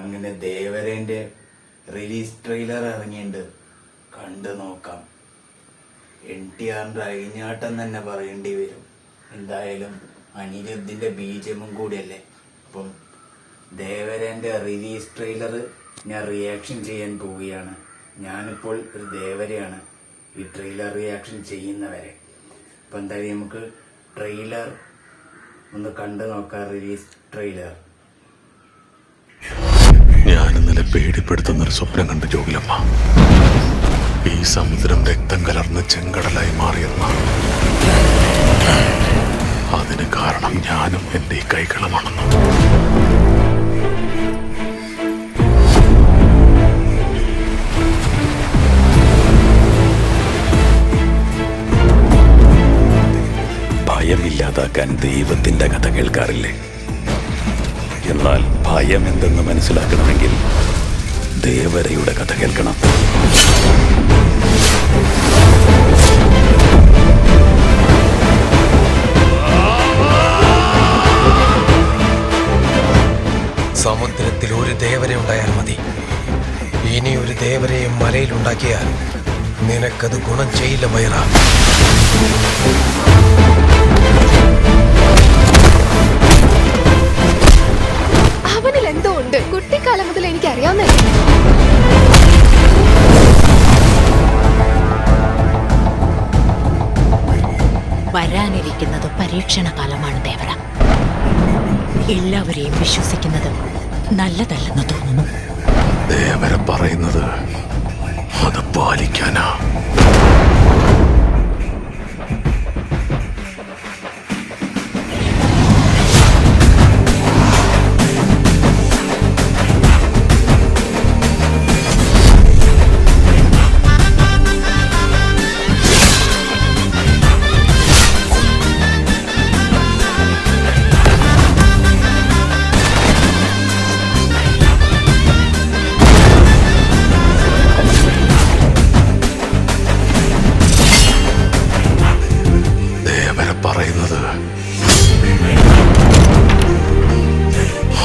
അങ്ങനെ ദേവരന്റെ release trailer ഇറങ്ങിയിട്ടുണ്ട്, കണ്ടു നോക്കാം. NTRന്റെ അഴിഞ്ഞാട്ടം തന്നെ പറയേണ്ടി വരും. എന്തായാലും അനിരുദ്ധിന്റെ ബീജമും കൂടിയല്ലേ. അപ്പം ദേവരന്റെ റിലീസ് ട്രെയിലർ ഞാൻ റിയാക്ഷൻ ചെയ്യാൻ പോവുകയാണ്. ഞാനിപ്പോൾ ഒരു ദേവരയാണ് ഈ ട്രെയിലർ റിയാക്ഷൻ ചെയ്യുന്നവരെ. അപ്പം എന്തായാലും നമുക്ക് ട്രെയിലർ ഒന്ന് കണ്ടു നോക്കാം. Release trailer. ഞാൻ ഇന്നലെ പേടിപ്പെടുത്തുന്നൊരു സ്വപ്നം കണ്ട് ജോഗിലമ്മ. ഈ സമുദ്രം രക്തം കലർന്ന് ചെങ്കടലായി മാറിയെന്ന അതിന് കാരണം ഞാനും എന്റെ ഈ കൈകളുമാണെന്ന്. ഭയമില്ലാതാക്കാൻ ദൈവത്തിന്റെ കഥ കേൾക്കാറില്ലേ? എന്നാൽ ഭയം എന്തെന്ന് മനസ്സിലാക്കണമെങ്കിൽ ദേവരയുടെ കഥ കേൾക്കണം. സമുദ്രത്തിൽ ഒരു ദേവര ഉണ്ടായാൽ മതി. ഇനി ഒരു ദേവരയും മലയിലുണ്ടാക്കിയാൽ നിനക്കത് ഗുണം ചെയ്യില്ല ബൈറ. അവനിൽ എന്തോ ഉണ്ട്. കുട്ടിക്കാലം മുതൽ എനിക്ക് അറിയാവുന്ന വരാനിരിക്കുന്നത് പരീക്ഷണ കാലമാണ് ദേവര. എല്ലാവരെയും വിശ്വസിക്കുന്നത് നല്ലതല്ലെന്ന് തോന്നുന്നു. ദേവര പറയുന്നത് അത് പാലിക്കാനാ. പറയുന്നത്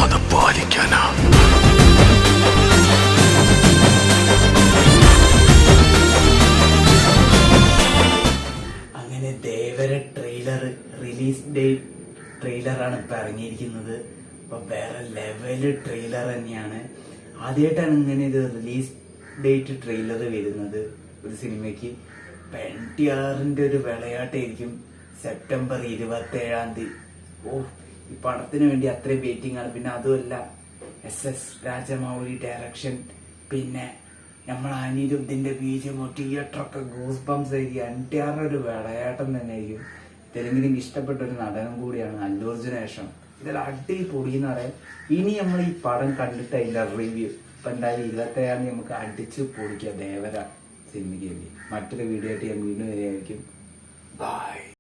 അത് പാലിക്കാനാ. അങ്ങനെ ദേവര ട്രെയിലർ റിലീസ് ഡേറ്റ് ട്രെയിലറാണ് ഇപ്പൊ ഇറങ്ങിയിരിക്കുന്നത്. അപ്പൊ വേറെ ലെവല് ട്രെയിലർ തന്നെയാണ്. ആദ്യമായിട്ടാണ് ഇങ്ങനെ ഇത് റിലീസ് ഡേറ്റ് ട്രെയിലർ വരുന്നത് ഒരു സിനിമയ്ക്ക്. NTRന്റെ ഒരു വിളയാട്ടായിരിക്കും സെപ്റ്റംബർ 27. ഈ പടത്തിന് വേണ്ടി അത്രയും വെയിറ്റിംഗ് ആണ്. പിന്നെ അതുമല്ല SS രാജമൗലി ഡയറക്ഷൻ, പിന്നെ നമ്മൾ അനിരുദ്ധിന്റെ ബീജം, തിയേറ്ററൊക്കെ ഗൂസ് ബംസ് ആയിരിക്കും. NTR ഒരു വിളയാട്ടം തന്നെ ആയിരിക്കും. തെലുങ്കിന് ഇഷ്ടപ്പെട്ട ഒരു നടനും കൂടിയാണ് അല്ലു അർജുന് ശേഷം. ഇതെല്ലാം അടിപൊളി എന്ന് പറയാം. ഇനി നമ്മൾ ഈ പടം കണ്ടിട്ട് അതിന്റെ റിവ്യൂ ഇപ്പൊ എന്തായാലും 27 നമുക്ക് അടിച്ചു പൊളിക്കാം ദേവര സിനിമയ്ക്ക് വേണ്ടി. മറ്റൊരു വീഡിയോ ആയിട്ട് ഞാൻ വീണ്ടും വരികയായിരിക്കും. ബൈ.